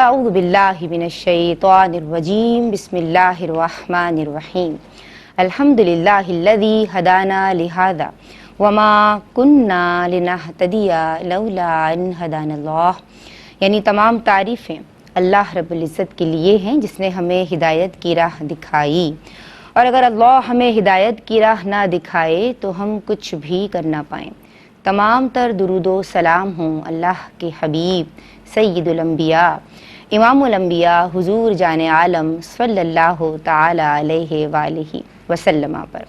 اعوذ باللہ من الشیطان الرجیم بسم اللہ الرحمن الرحیم الحمدللہ الذی ہدانا لہذا وما کننا لنہتدی لولا ان ہدانا اللہ. یعنی تمام تعریفیں اللہ رب العزت کے لیے ہیں جس نے ہمیں ہدایت کی راہ دکھائی، اور اگر اللہ ہمیں ہدایت کی راہ نہ دکھائے تو ہم کچھ بھی کر نہ پائیں. تمام تر درود و سلام ہوں اللہ کے حبیب سید الانبیاء امام الانبیاء حضور جان عالم صلی اللہ تعالی علیہ وآلہ وسلم پر.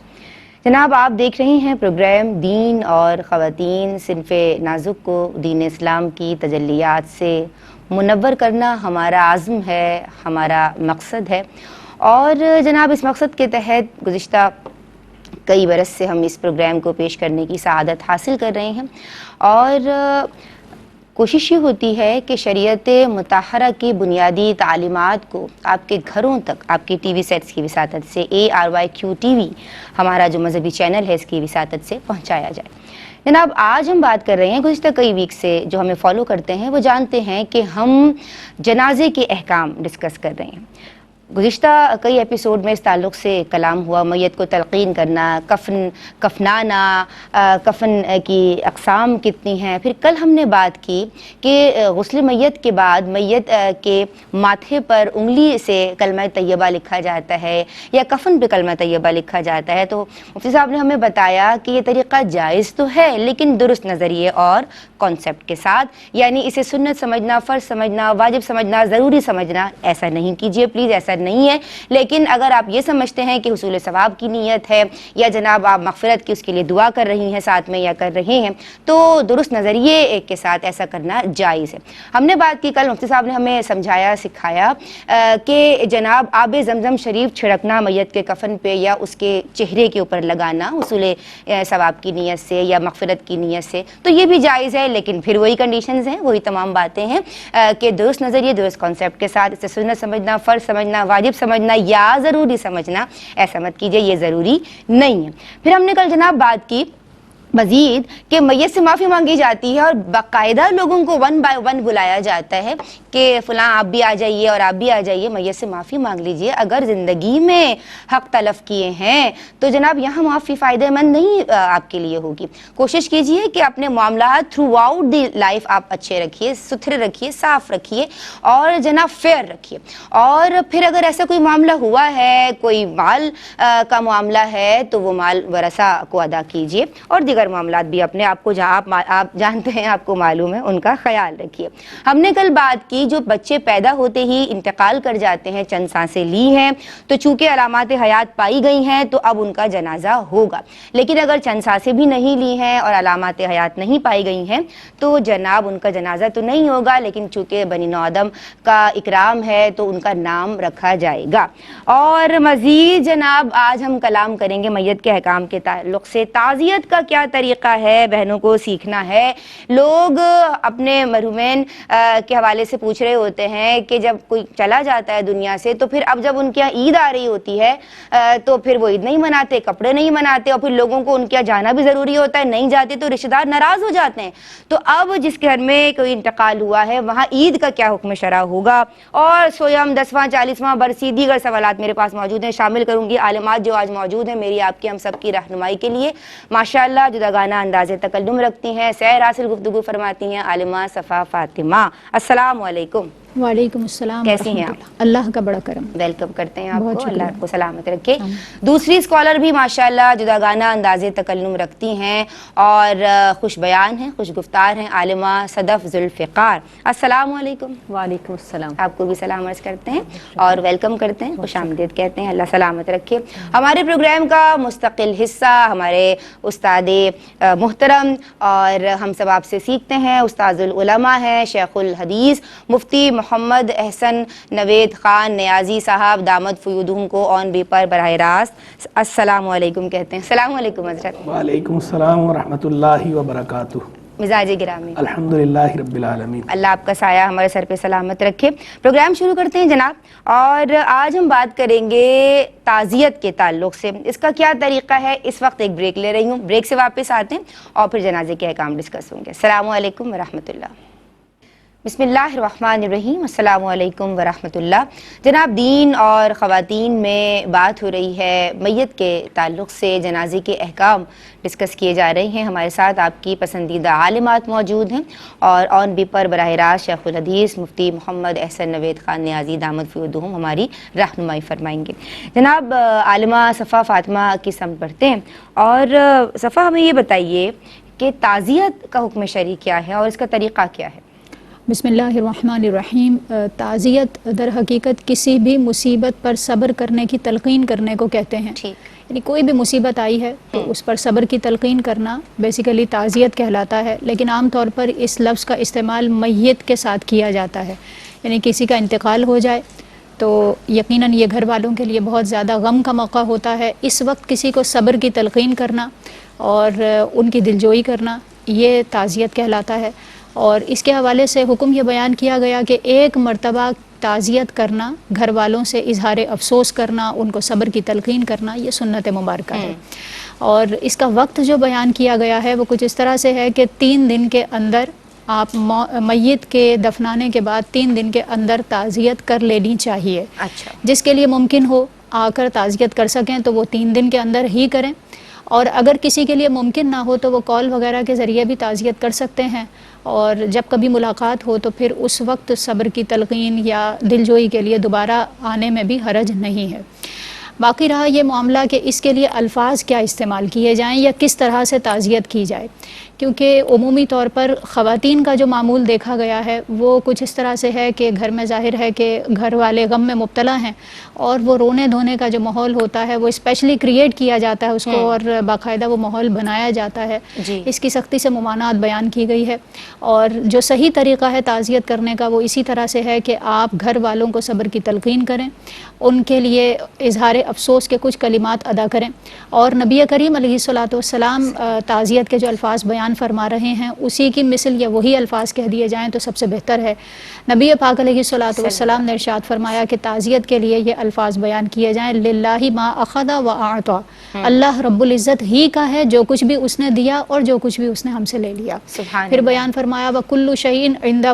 جناب آپ دیکھ رہے ہیں پروگرام دین اور خواتین. صنف نازک کو دین اسلام کی تجلیات سے منور کرنا ہمارا عزم ہے، ہمارا مقصد ہے، اور جناب اس مقصد کے تحت گزشتہ کئی برس سے ہم اس پروگرام کو پیش کرنے کی سعادت حاصل کر رہے ہیں، اور کوشش یہ ہوتی ہے کہ شریعت مطہرہ کی بنیادی تعلیمات کو آپ کے گھروں تک آپ کی ٹی وی سیٹس کی وساطت سے ARYQ TV ہمارا جو مذہبی چینل ہے اس کی وساطت سے پہنچایا جائے. جناب آج ہم بات کر رہے ہیں، گزشتہ کئی ویک سے جو ہمیں فالو کرتے ہیں وہ جانتے ہیں کہ ہم جنازے کے احکام ڈسکس کر رہے ہیں. گزشتہ کئی ایپیسوڈ میں اس تعلق سے کلام ہوا، میت کو تلقین کرنا، کفنانا، کفن کی اقسام کتنی ہیں. پھر کل ہم نے بات کی کہ غسل میت کے بعد میت کے ماتھے پر انگلی سے کلمہ طیبہ لکھا جاتا ہے یا کفن پہ کلمہ طیبہ لکھا جاتا ہے. تو مفتی صاحب نے ہمیں بتایا کہ یہ طریقہ جائز تو ہے لیکن درست نظریے اور کانسیپٹ کے ساتھ، یعنی اسے سنت سمجھنا، فرض سمجھنا، واجب سمجھنا، ضروری سمجھنا ایسا نہیں کیجیے پلیز، ایسا نہیں ہے. لیکن اگر آپ یہ سمجھتے ہیں کہ حصول ثواب کی نیت ہے یا جناب آپ مغفرت کی اس کے لیے دعا کر رہی ہیں ساتھ میں یا کر رہے ہیں تو درست نظریے کے ساتھ ایسا کرنا جائز ہے. ہم نے بات کی کل، مفتی صاحب نے ہمیں سمجھایا سکھایا کہ جناب آب زمزم شریف چھڑکنا میت کے کفن پہ یا اس کے چہرے کے اوپر لگانا حصول ثواب کی نیت سے یا مغفرت کی نیت سے تو یہ بھی جائز ہے، لیکن پھر وہی کنڈیشنز ہیں، وہی تمام باتیں ہیں کہ درست نظریے درست کانسیپٹ کے ساتھ اسے سنت سمجھنا، فرض سمجھنا، واجب سمجھنا یا ضروری سمجھنا ایسا مت کیجئے، یہ ضروری نہیں ہے. پھر ہم نے کل جناب بات کی مزید کہ میت سے معافی مانگی جاتی ہے اور باقاعدہ لوگوں کو ون بائی ون بلایا جاتا ہے کہ فلاں آپ بھی آ جائیے اور آپ بھی آ جائیے، میت سے معافی مانگ لیجئے. اگر زندگی میں حق تلف کیے ہیں تو جناب یہاں معافی فائدہ مند نہیں آپ کے لیے ہوگی. کوشش کیجئے کہ اپنے معاملات تھرو آؤٹ دی لائف آپ اچھے رکھیے، ستھرے رکھیے، صاف رکھیے اور جناب فیئر رکھیے. اور پھر اگر ایسا کوئی معاملہ ہوا ہے، کوئی مال کا معاملہ ہے تو وہ مال ورثہ کو ادا کیجئے، اور دیگر معاملات بھی اپنے آپ کو جہاں آپ جانتے ہیں، آپ کو معلوم ہے، ان کا خیال رکھیے. ہم نے کل بات کی جو بچے پیدا ہوتے ہی انتقال کر جاتے ہیں، چند سانسیں لی ہیں تو چونکہ علامات حیات پائی گئی ہیں تو اب ان کا جنازہ ہوگا. لیکن اگر چند سانسیں بھی نہیں لی ہیں اور علامات حیات نہیں پائی گئی ہیں تو جناب ان کا جنازہ تو نہیں ہوگا، لیکن چونکہ بنی نوع آدم کا اکرام ہے تو ان کا نام رکھا جائے گا. اور مزید جناب آج ہم کلام کریں گے میت کے احکام کے تعلق سے. تعزیت کا کیا طریقہ ہے، بہنوں کو سیکھنا ہے. لوگ اپنے مرحومین کے حوالے سے پوچھ رہے ہوتے ہیں کہ جب کوئی چلا جاتا ہے دنیا سے تو پھر اب جب ان کے یہاں عید آ رہی ہوتی ہے تو پھر وہ عید نہیں مناتے، کپڑے نہیں مناتے، اور پھر لوگوں کو ان کے یہاں جانا بھی ضروری ہوتا ہے، نہیں جاتے تو رشتہ دار ناراض ہو جاتے ہیں. تو اب جس گھر میں کوئی انتقال ہوا ہے وہاں عید کا کیا حکم شرع ہوگا، اور سویم 10واں 40واں برسی دیگر سوالات میرے پاس موجود ہیں، شامل کروں گی عالمات جو آج موجود ہیں میری آپ کی ہم سب کی رہنمائی کے لیے. ماشاءاللہ جداگانہ انداز تکلم رکھتی ہیں، سیر حاصل گفتگو فرماتی ہیں عالمہ صفا فاطمہ. السلام علیکم. وعلیکم السلام. کیسی ہیں آپ؟ اللہ کا بڑا کرم. ویلکم کرتے ہیں آپ بہت کو، شکریہ. اللہ کو سلامت رکھے. دوسری اسکالر بھی ماشاءاللہ جداگانہ انداز تکلم رکھتی ہیں اور خوش بیان ہیں، خوش گفتار ہیں، عالمہ صدف ذوالفقار. السلام علیکم. وعلیکم السلام. آپ کو بھی سلام عرض کرتے ہیں اور ویلکم کرتے ہیں، خوش آمدید کہتے ہیں، اللہ سلامت رکھے. ہمارے پروگرام کا مستقل حصہ ہمارے استاد محترم اور ہم سب آپ سے سیکھتے ہیں، استاذ العلماء ہیں، شیخ الحدیث مفتی محمد احسن نوید خان نیازی صاحب دامت فیودہم کو آن بی پر براہ راست السلام علیکم کہتے ہیں. السلام علیکم حضرت. وعلیکم السلام ورحمۃ اللہ وبرکاتہ. مزاج گرامی الحمدللہ رب العالمین. اللہ آپ کا سایہ ہمارے سر پہ سلامت رکھے. پروگرام شروع کرتے ہیں جناب، اور آج ہم بات کریں گے تعزیت کے تعلق سے. اس کا کیا طریقہ ہے؟ اس وقت ایک بریک لے رہی ہوں، بریک سے واپس آتے ہیں اور پھر جنازے کے احکام ڈسکس ہوں گے. السلام علیکم ورحمۃ اللہ. بسم اللہ الرحمن الرحیم، السلام علیکم ورحمۃ اللہ۔ جناب، دین اور خواتین میں بات ہو رہی ہے، میت کے تعلق سے جنازے کے احکام ڈسکس کیے جا رہے ہیں۔ ہمارے ساتھ آپ کی پسندیدہ عالمات موجود ہیں اور آن بھی پر براہ راست شیخ الحدیث مفتی محمد احسن نوید خان نیازی دامت فی عدوہم ہماری رہنمائی فرمائیں گے۔ جناب، عالمہ صفا فاطمہ کی سمت بڑھتے ہیں، اور صفا ہمیں یہ بتائیے کہ تعزیت کا حکم شرعی کیا ہے اور اس کا طریقہ کیا ہے؟ بسم اللہ الرحمن الرحیم۔ تعزیت در حقیقت کسی بھی مصیبت پر صبر کرنے کی تلقین کرنے کو کہتے ہیں۔ یعنی کوئی بھی مصیبت آئی ہے تو اس پر صبر کی تلقین کرنا بیسیکلی تعزیت کہلاتا ہے، لیکن عام طور پر اس لفظ کا استعمال میت کے ساتھ کیا جاتا ہے۔ یعنی کسی کا انتقال ہو جائے تو یقیناً یہ گھر والوں کے لیے بہت زیادہ غم کا موقع ہوتا ہے۔ اس وقت کسی کو صبر کی تلقین کرنا اور ان کی دلجوئی کرنا، یہ تعزیت کہلاتا ہے۔ اور اس کے حوالے سے حکم یہ بیان کیا گیا کہ ایک مرتبہ تعزیت کرنا، گھر والوں سے اظہار افسوس کرنا، ان کو صبر کی تلقین کرنا، یہ سنت مبارکہ ہے۔ اور اس کا وقت جو بیان کیا گیا ہے وہ کچھ اس طرح سے ہے کہ 3 دن کے اندر آپ میت کے دفنانے کے بعد 3 دن کے اندر تعزیت کر لینی چاہیے۔ اچھا، جس کے لیے ممکن ہو آ کر تعزیت کر سکیں تو وہ 3 دن کے اندر ہی کریں، اور اگر کسی کے لیے ممکن نہ ہو تو وہ کال وغیرہ کے ذریعے بھی تعزیت کر سکتے ہیں، اور جب کبھی ملاقات ہو تو پھر اس وقت صبر کی تلقین یا دلجوئی کے لیے دوبارہ آنے میں بھی حرج نہیں ہے۔ باقی رہا یہ معاملہ کہ اس کے لیے الفاظ کیا استعمال کیے جائیں یا کس طرح سے تعزیت کی جائے، کیونکہ عمومی طور پر خواتین کا جو معمول دیکھا گیا ہے وہ کچھ اس طرح سے ہے کہ گھر میں ظاہر ہے کہ گھر والے غم میں مبتلا ہیں، اور وہ رونے دھونے کا جو ماحول ہوتا ہے وہ اسپیشلی کریٹ کیا جاتا ہے اس کو، اور باقاعدہ وہ ماحول بنایا جاتا ہے۔ اس کی سختی سے ممانعت بیان کی گئی ہے، اور جو صحیح طریقہ ہے تعزیت کرنے کا وہ اسی طرح سے ہے کہ آپ گھر والوں کو صبر کی تلقین کریں، ان کے لیے اظہار افسوس کے کچھ کلمات ادا کریں، اور نبی کریم علیہ الصلوۃ والسلام تعزیت کے جو الفاظ بیان فرما رہے ہیں اسی کی مثل یا وہی الفاظ کہہ دیے جائیں تو سب سے بہتر ہے۔ نبی پاک علیہ الصلوۃ والسلام نے ارشاد فرمایا کہ تعزیت کے لیے یہ الفاظ بیان کیے جائیں، للہ ما اخذ و اعطى، اللہ رب العزت ہی کا ہے جو کچھ بھی اس نے دیا اور جو کچھ بھی اس نے ہم سے لے لیا۔ پھر بیان فرمایا وکل شیء عندہ،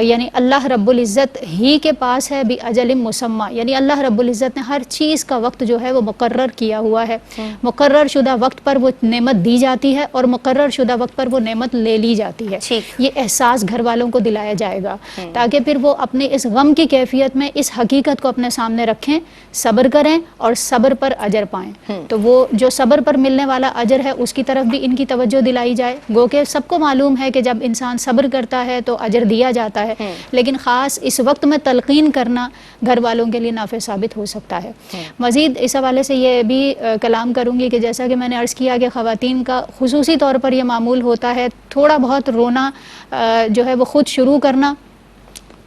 یعنی اللہ رب العزت ہی کے پاس ہے بِأَجَلٍ مُّسَمَّى، یعنی اللہ رب العزت نے ہر چیز کا وقت جو ہے وہ مقرر کیا ہوا ہے، مقرر شدہ وقت پر وہ نعمت دی جاتی ہے اور مقرر شدہ وقت پر وہ نعمت لے لی جاتی ہے۔ یہ احساس گھر والوں کو دلایا جائے گا تاکہ پھر وہ اپنے اس غم کی کیفیت میں اس حقیقت کو اپنے سامنے رکھیں، صبر کریں اور صبر پر اجر پائیں۔ تو وہ جو صبر پر ملنے والا اجر ہے اس کی طرف بھی ان کی توجہ دلائی جائے، گو کہ سب کو معلوم ہے کہ جب انسان صبر کرتا ہے تو اجر دیا جاتا ہے، لیکن خاص اس وقت میں تلقین کرنا گھر والوں کے لیے نافع ثابت ہو سکتا ہے۔ مزید اس حوالے سے یہ بھی کلام کروں گی کہ جیسا کہ میں نے عرض کیا کہ خواتین کا خصوصی طور پر یہ معمول ہوتا ہے تھوڑا بہت رونا جو ہے وہ خود شروع کرنا،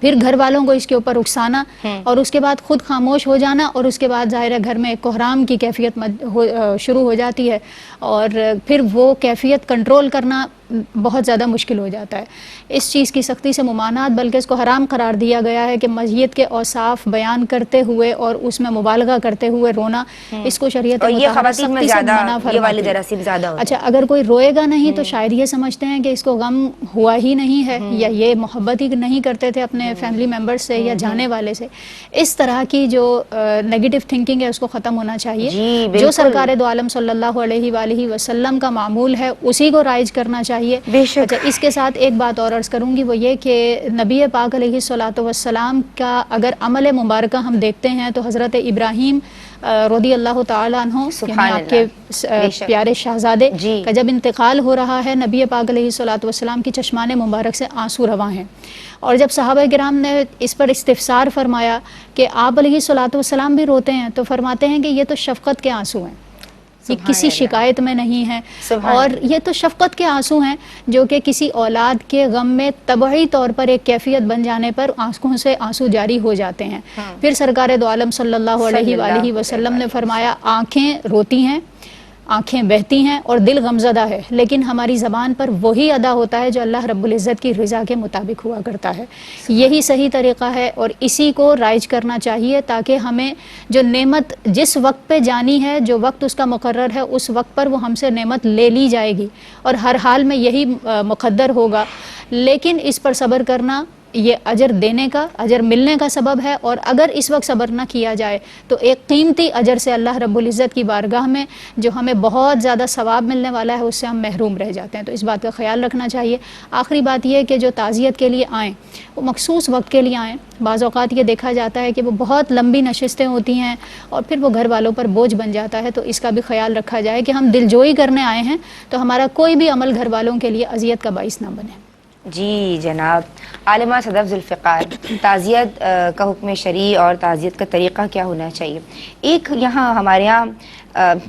پھر گھر والوں کو اس کے اوپر اکسانا، اور اس کے بعد خود خاموش ہو جانا، اور اس کے بعد ظاہر ہے گھر میں ایک کوحرام کی کیفیت شروع ہو جاتی ہے، اور پھر وہ کیفیت کنٹرول کرنا بہت زیادہ مشکل ہو جاتا ہے۔ اس چیز کی سختی سے ممانعت، بلکہ اس کو حرام قرار دیا گیا ہے کہ میت کے اوصاف بیان کرتے ہوئے اور اس میں مبالغہ کرتے ہوئے رونا، اس کو شریعت مطہرہ سختی سے منع فرماتی ہے۔ اچھا، اگر کوئی روئے گا نہیں تو شاید یہ سمجھتے ہیں کہ اس کو غم ہوا ہی نہیں ہے، یا یہ محبت ہی نہیں کرتے تھے اپنے فیملی ممبر سے یا جانے والے سے۔ اس طرح کی جو نیگیٹو تھنکنگ ہے اس کو ختم ہونا چاہیے۔ جو سرکار دو عالم صلی اللہ علیہ وآلہ وسلم کا معمول ہے اسی کو رائج کرنا چاہیے۔ اچھا، اس کے ساتھ ایک بات اور عرض کروں گی، وہ یہ کہ نبی پاک علیہ الصلوۃ والسلام کا اگر عمل مبارکہ ہم دیکھتے ہیں تو حضرت ابراہیم رضی اللہ تعالیٰ عنہ، یعنی آپ کے پیارے شہزادے کا جب انتقال ہو رہا ہے، نبی پاک علیہ الصلوۃ والسلام کی چشمان مبارک سے آنسو رواں ہیں، اور جب صحابہ کرام نے اس پر استفسار فرمایا کہ آپ علیہ الصلوۃ والسلام بھی روتے ہیں، تو فرماتے ہیں کہ یہ تو شفقت کے آنسو ہیں، یہ کسی شکایت میں نہیں ہے، اور یہ تو شفقت کے آنسو ہیں جو کہ کسی اولاد کے غم میں طبعی طور پر ایک کیفیت بن جانے پر آنکھوں سے آنسو جاری ہو جاتے ہیں۔ پھر سرکار دو عالم صلی اللہ علیہ وآلہ وسلم نے فرمایا آنکھیں روتی ہیں، آنکھیں بہتی ہیں اور دل غمزدہ ہے، لیکن ہماری زبان پر وہی ادا ہوتا ہے جو اللہ رب العزت کی رضا کے مطابق ہوا کرتا ہے۔ یہی صحیح طریقہ ہے اور اسی کو رائج کرنا چاہیے تاکہ ہمیں جو نعمت جس وقت پہ جانی ہے، جو وقت اس کا مقرر ہے، اس وقت پر وہ ہم سے نعمت لے لی جائے گی اور ہر حال میں یہی مقدر ہوگا، لیکن اس پر صبر کرنا یہ اجر دینے کا، اجر ملنے کا سبب ہے، اور اگر اس وقت صبر نہ کیا جائے تو ایک قیمتی اجر سے اللہ رب العزت کی بارگاہ میں جو ہمیں بہت زیادہ ثواب ملنے والا ہے اس سے ہم محروم رہ جاتے ہیں. تو اس بات کا خیال رکھنا چاہیے. آخری بات یہ ہے کہ جو تعزیت کے لیے آئیں وہ مخصوص وقت کے لیے آئیں. بعض اوقات یہ دیکھا جاتا ہے کہ وہ بہت لمبی نشستیں ہوتی ہیں اور پھر وہ گھر والوں پر بوجھ بن جاتا ہے. تو اس کا بھی خیال رکھا جائے کہ ہم دلجوئی کرنے آئے ہیں تو ہمارا کوئی بھی عمل گھر والوں کے لیے اذیت کا باعث نہ بنے. جی جناب. عالمہ صدف ذوالفقار، تعزیت کا حکم شرعی اور تعزیت کا طریقہ کیا ہونا چاہیے؟ ایک یہاں ہمارے یہاں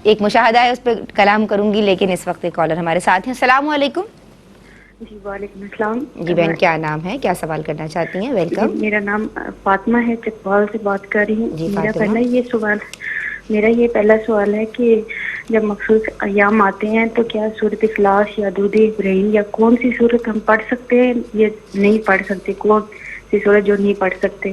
ایک مشاہدہ ہے، اس پہ کلام کروں گی، لیکن اس وقت ایک کالر ہمارے ساتھ ہیں. السلام علیکم. جی وعلیکم السلام. جی بہن، کیا نام ہے، کیا سوال کرنا چاہتی ہیں؟ ویلکم. میرا نام فاطمہ ہے، چکوال سے بات کر رہی ہوں. جی فاطمہ. میرا یہ پہلا سوال ہے کہ جب مخصوص ایام آتے ہیں تو کیا سورۃ اخلاص یا درود ابراہیم یا کون سی سورت ہم پڑھ سکتے ہیں یا نہیں پڑھ سکتے؟ کون سی سورت جو نہیں پڑھ سکتے؟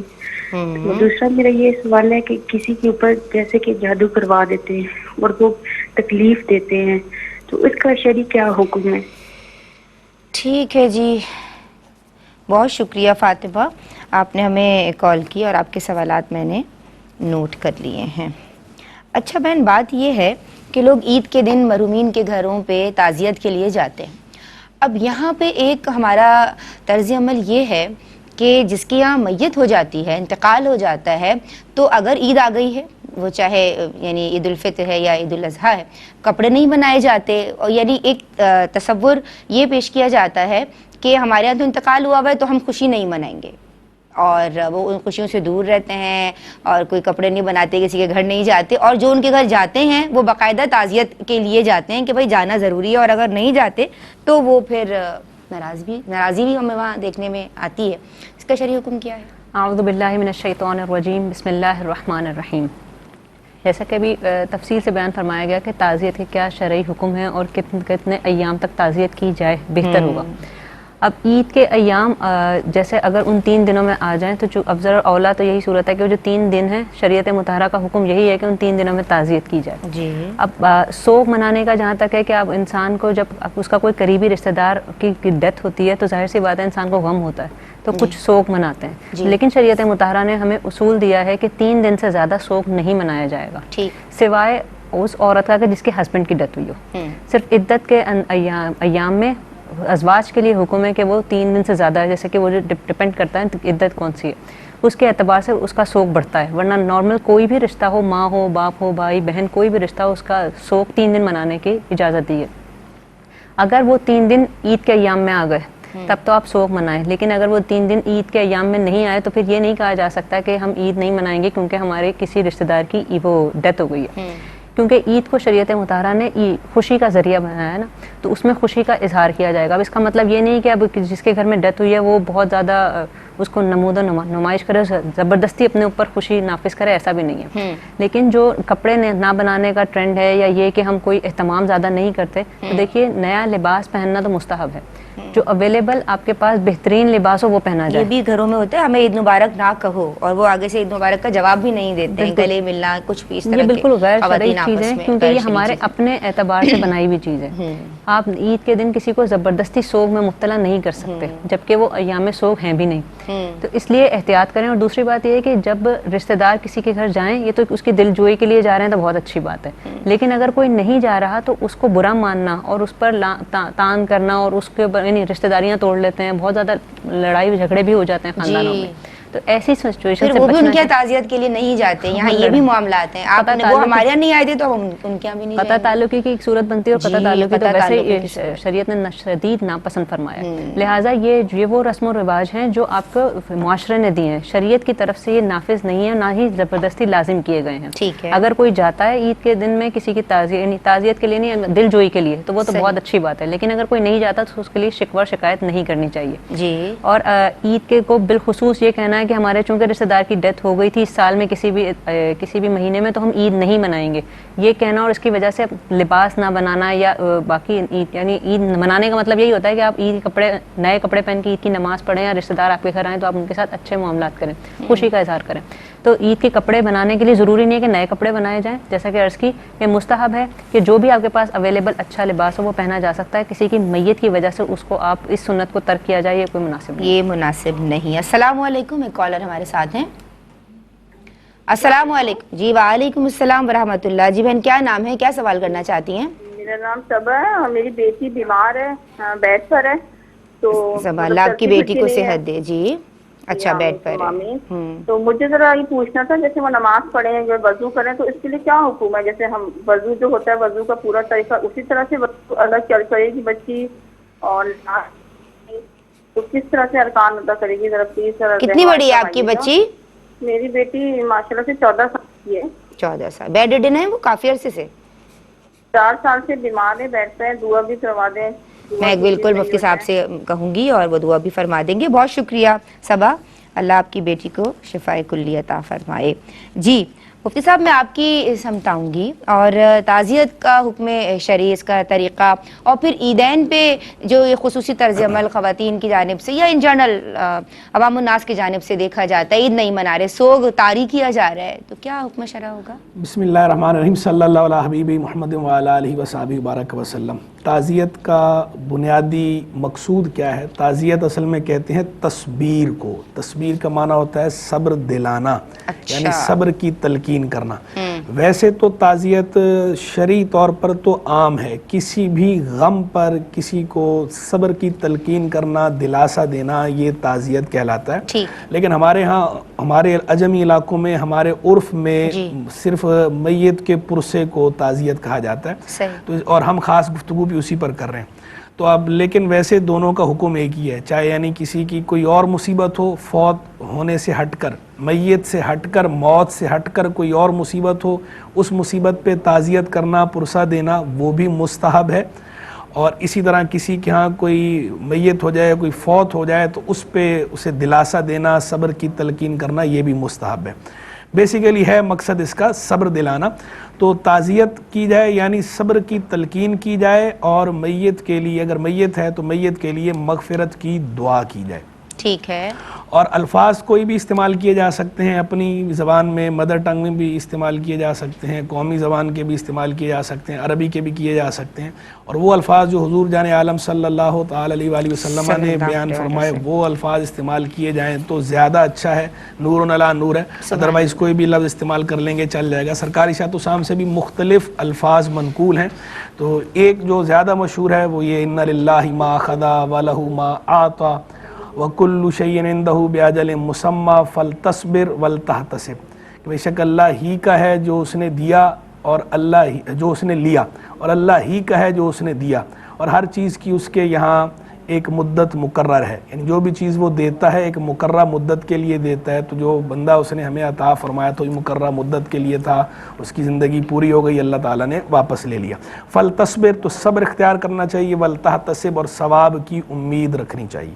دوسرا میرا یہ سوال ہے کہ کسی کے اوپر جیسے کہ جادو کروا دیتے ہیں اور وہ تکلیف دیتے ہیں تو اس کا شرعی کیا حکم ہے؟ ٹھیک ہے جی، بہت شکریہ فاطمہ، آپ نے ہمیں کال کی اور آپ کے سوالات میں نے نوٹ کر لیے ہیں. اچھا بہن، بات یہ ہے کہ لوگ عید کے دن مرحومین کے گھروں پہ تعزیت کے لیے جاتے ہیں. اب یہاں پہ ایک ہمارا طرز عمل یہ ہے کہ جس کی یہاں میت ہو جاتی ہے، انتقال ہو جاتا ہے، تو اگر عید آ گئی ہے، وہ چاہے یعنی عید الفطر ہے یا عید الاضحیٰ ہے، کپڑے نہیں بنائے جاتے. اور یعنی ایک تصور یہ پیش کیا جاتا ہے کہ ہمارے یہاں تو انتقال ہوا ہوا ہے تو ہم خوشی نہیں منائیں گے، اور وہ ان خوشیوں سے دور رہتے ہیں اور کوئی کپڑے نہیں بناتے، کسی کے گھر نہیں جاتے. اور جو ان کے گھر جاتے ہیں وہ باقاعدہ تعزیت کے لیے جاتے ہیں کہ بھائی جانا ضروری ہے، اور اگر نہیں جاتے تو وہ پھر ناراضی بھی ہمیں وہاں دیکھنے میں آتی ہے. اس کا شرعی حکم کیا ہے؟ اعوذ باللہ من الشیطان الرجیم، بسم اللہ الرحمن الرحیم. جیسا کہ ابھی تفصیل سے بیان فرمایا گیا کہ تعزیت کے کیا شرعی حکم ہیں اور کتنے ایام تک تعزیت کی جائے بہتر ہوگا. اب عید کے ایام جیسے اگر ان 3 دنوں میں آ جائیں تو افضل اور اولا تو یہی صورت ہے کہ وہ جو 3 دن ہیں، شریعت مطہرہ کا حکم یہی ہے کہ ان 3 دنوں میں تعزیت کی جائے. جی. اب سوگ منانے کا جہاں تک ہے کہ اب انسان کو جب اس کا کوئی قریبی رشتہ دار کی ڈیتھ ہوتی ہے تو ظاہر سی بات ہے انسان کو غم ہوتا ہے تو کچھ سوگ مناتے ہیں. لیکن شریعت مطہرہ نے ہمیں اصول دیا ہے کہ 3 دن سے زیادہ سوگ نہیں منایا جائے گا، سوائے اس عورت کا کہ جس کے ہسبینڈ کی ڈیتھ ہوئی ہو. صرف عدت کے ایام میں ازواج کے لیے حکم ہے کہ وہ 3 دن سے زیادہ ہے، جیسے کہ وہ جو ڈپینڈ کرتا ہے عدت کون سی ہے اس کے اعتبار سے اس کا سوگ بڑھتا ہے. ورنہ نارمل کوئی بھی رشتہ ہو، ماں ہو، باپ ہو، بھائی بہن، کوئی بھی رشتہ ہو، اس کا سوگ 3 دن منانے کی اجازت دی ہے. اگر وہ 3 دن عید کے ایام میں آ گئے تب تو آپ سوگ منائیں، لیکن اگر وہ 3 دن عید کے ایام میں نہیں آئے تو پھر یہ نہیں کہا جا سکتا کہ ہم عید نہیں منائیں گے کیونکہ ہمارے کسی رشتہ دار کی وہ ڈیتھ ہو گئی ہے. کیونکہ عید کو شریعت مطہرہ نے خوشی کا ذریعہ بنایا ہے نا، تو اس میں خوشی کا اظہار کیا جائے گا. اب اس کا مطلب یہ نہیں کہ اب جس کے گھر میں ڈیتھ ہوئی ہے وہ بہت زیادہ اس کو نمود و نمائش کرے، زبردستی اپنے اوپر خوشی نافذ کرے، ایسا بھی نہیں ہے. لیکن جو کپڑے نہ بنانے کا ٹرینڈ ہے یا یہ کہ ہم کوئی اہتمام زیادہ نہیں کرتے، تو دیکھیے نیا لباس پہننا تو مستحب ہے. جو اویلیبل آپ کے پاس بہترین لباس ہو وہ پہنا جائے. یہ بھی گھروں میں ہوتا ہے، ہمیں عید مبارک نہ کہو، اور وہ آگے سے عید مبارک کا جواب بھی نہیں دیتے ہیں، گلے ملنا کچھ بھی اس طرح. یہ بالکل غیر شرعی چیز ہے کیونکہ یہ ہمارے اپنے اعتبار سے بنائی ہوئی چیز ہے. آپ عید کے دن کسی کو زبردستی سوگ میں مبتلا نہیں کر سکتے جبکہ وہ ایام سوگ ہیں بھی نہیں. تو اس لیے احتیاط کریں. اور دوسری بات یہ ہے کہ جب رشتہ دار کسی کے گھر جائیں، یہ تو اس کی دل جوئی کے لیے جا رہے ہیں تو بہت اچھی بات ہے، لیکن اگر کوئی نہیں جا رہا تو اس کو برا ماننا اور اس پر تان کرنا اور اس کے یعنی رشتہ داریاں توڑ لیتے ہیں، بہت زیادہ لڑائی جھگڑے بھی ہو جاتے ہیں خاندانوں میں. تو ایسی سچویشن سے وہ بھی ان کے تعزیت کے لیے نہیں جاتے. یہاں یہ بھی معاملات ہیں، آپ وہ ہمارے یہاں نہیں آئے تھے تو ہم ان کے یہاں بھی نہیں جائیں گے. قطع تعلقی کی ایک صورت بنتی ہے اور قطع تعلقی تو ویسے شریعت نے شدید ناپسند فرمایا. لہٰذا یہ وہ رسم و رواج ہیں جو آپ کو معاشرے نے دی ہیں، شریعت کی طرف سے یہ نافذ نہیں ہے، نہ ہی زبردستی لازم کیے گئے ہیں. اگر کوئی جاتا ہے عید کے دن میں کسی کی تعزیت کے لیے نہیں، دل جوئی کے لیے، تو وہ تو بہت اچھی بات ہے. لیکن اگر کوئی نہیں جاتا تو اس کے لیے شکوہ شکایت نہیں کرنی چاہیے. اور عید کے کو بالخصوص یہ کہنا ہے کہ ہمارے چونکہ رشتہ دار کی ڈیتھ ہو گئی تھی اس سال میں کسی بھی مہینے میں تو ہم عید نہیں منائیں گے، یہ کہنا اور اس کی وجہ سے لباس نہ بنانا یا باقی یعنی عید منانے کا مطلب یہی ہوتا ہے کہ آپ عید نئے کپڑے پہن کے عید کی نماز پڑھیں یا رشتہ دار آپ کے گھر آئیں تو آپ ان کے ساتھ اچھے معاملات کریں، خوشی کا اظہار کریں. تو عید کے کپڑے بنانے کے لیے ضروری نہیں ہے کہ نئے کپڑے بنائے جائیں، جیسا کہ عرض کی یہ مستحب ہے کہ جو بھی آپ کے پاس اویلیبل اچھا لباس ہو وہ پہنا جا سکتا ہے، کسی کی میت کی وجہ سے اس کو آپ اس سنت کو ترک کیا جائے یہ کوئی مناسب نہیں۔ یہ مناسب نہیں۔ السلام علیکم، ایک کالر ہمارے ساتھ ہیں۔ السلام علیکم جی، وعلیکم السلام ورحمۃ اللہ۔ جی بہن، کیا نام ہے، کیا سوال کرنا چاہتی ہیں؟ میرا نام صبا ہے اور میری بیٹی بیمار ہے، بیڈ پر ہے، تو صبا، اللہ آپ کی بیٹی کو صحت دے۔ جی اچھا، بیڈ پر ہے۔ تو مجھے ذرا یہ پوچھنا تھا، جیسے وہ نماز پڑھیں یا وضو کریں تو اس کے لیے کیا حکم ہے؟ جیسے ہم وضو جو ہوتا ہے وضو کا پورا طریقہ اسی طرح سے وضو الگ چل کرے گی بچی، اور تو کس طرح سے ارکان ادا کرے گی؟ ذرا پلیز سر۔ کتنی بڑی ہے آپ کی بچی؟ میری بیٹی ماشاءاللہ سے 14 سال کی ہے۔ 14 سال، بیڈ ریڈن ہے وہ کافی عرصے سے؟ 4 سال سے بیمار ہے، بیڈ پہ، دعا بھی کروا دیں۔ میں بالکل مفتی صاحب سے کہوں گی اور وہ دعا بھی فرما دیں گے۔ بہت شکریہ صبا، اللہ آپ کی بیٹی کو شفائے کلی عطا فرمائے۔ جی مفتی صاحب، میں آپ کی سمجھاؤں گی، اور تعزیت کا حکم شرعی، اس کا طریقہ، اور پھر عیدین پہ جو یہ خصوصی طرز عمل خواتین کی جانب سے یا ان جنرل عوام الناس کی جانب سے دیکھا جاتا ہے، عید نہیں منا رہے، سوگ طاری کیا جا رہا ہے، تو کیا حکم شرع ہوگا؟ بسم اللہ الرحمن الرحیم، صلی اللہ علیہ حبیب محمد وعلی آلہ وصحبہ وبارک وسلم۔ تعزیت کا بنیادی مقصود کیا ہے؟ تعزیت اصل میں کہتے ہیں تصبیر کو۔ تصبیر کا معنی ہوتا ہے صبر دلانا، یعنی صبر کی تلقین کرنا۔ ویسے تو تعزیت شرعی طور پر تو عام ہے، کسی بھی غم پر کسی کو صبر کی تلقین کرنا، دلاسا دینا، یہ تعزیت کہلاتا ہے۔ لیکن ہمارے ہاں، ہمارے عجمی علاقوں میں، ہمارے عرف میں صرف میت کے پرسے کو تعزیت کہا جاتا ہے، تو اور ہم خاص گفتگو بھی اسی پر کر رہے ہیں۔ تو اب لیکن ویسے دونوں کا حکم ایک ہی ہے، چاہے یعنی کسی کی کوئی اور مصیبت ہو، فوت ہونے سے ہٹ کر، میت سے ہٹ کر، موت سے ہٹ کر کوئی اور مصیبت ہو، اس مصیبت پہ تعزیت کرنا، پرسہ دینا، وہ بھی مستحب ہے۔ اور اسی طرح کسی کے ہاں کوئی میت ہو جائے، کوئی فوت ہو جائے، تو اس پہ اسے دلاسا دینا، صبر کی تلقین کرنا، یہ بھی مستحب ہے۔ بیسیکلی ہے مقصد اس کا صبر دلانا۔ تو تعزیت کی جائے یعنی صبر کی تلقین کی جائے، اور میت کے لیے، اگر میت ہے تو میت کے لیے مغفرت کی دعا کی جائے۔ ٹھیک ہے۔ اور الفاظ کوئی بھی استعمال کیے جا سکتے ہیں، اپنی زبان میں، مدر ٹنگ میں بھی استعمال کیے جا سکتے ہیں، قومی زبان کے بھی استعمال کیے جا سکتے ہیں، عربی کے بھی کیے جا سکتے ہیں، اور وہ الفاظ جو حضور جان عالم صلی اللہ تعالی علیہ وآلہ وسلم نے بیان فرمائے وہ الفاظ استعمال کیے جائیں تو زیادہ اچھا ہے۔ نور علی نور ہے، ادروائز کوئی بھی لفظ استعمال کر لیں گے چل جائے گا۔ سرکار ارشاد والسلام سے بھی مختلف الفاظ منقول ہیں، تو ایک جو زیادہ مشہور ہے وہ یہ ان للہ ما اخذ ولہ ما اعطى وَكُلُّ شَيْءٍ عِندَهُ بِأَجَلٍ مُّسَمًّى فَلْتَصْبِرْ وَلْتَحْتَسِبْ، کہ بے شک اللہ ہی کا ہے جو اس نے دیا، اور اللہ ہی جو اس نے لیا، اور اللہ ہی کا ہے جو اس نے دیا، اور ہر چیز کی اس کے یہاں ایک مدت مقرر ہے، یعنی جو بھی چیز وہ دیتا ہے ایک مقررہ مدت کے لیے دیتا ہے۔ تو جو بندہ اس نے ہمیں عطا فرمایا تو یہ مقررہ مدت کے لیے تھا، اس کی زندگی پوری ہو گئی، اللہ تعالیٰ نے واپس لے لیا۔ فَلْتَصْبِرْ، تو صبر اختیار کرنا چاہیے، وَلْتَحْتَسِبْ، اور ثواب کی امید رکھنی چاہیے۔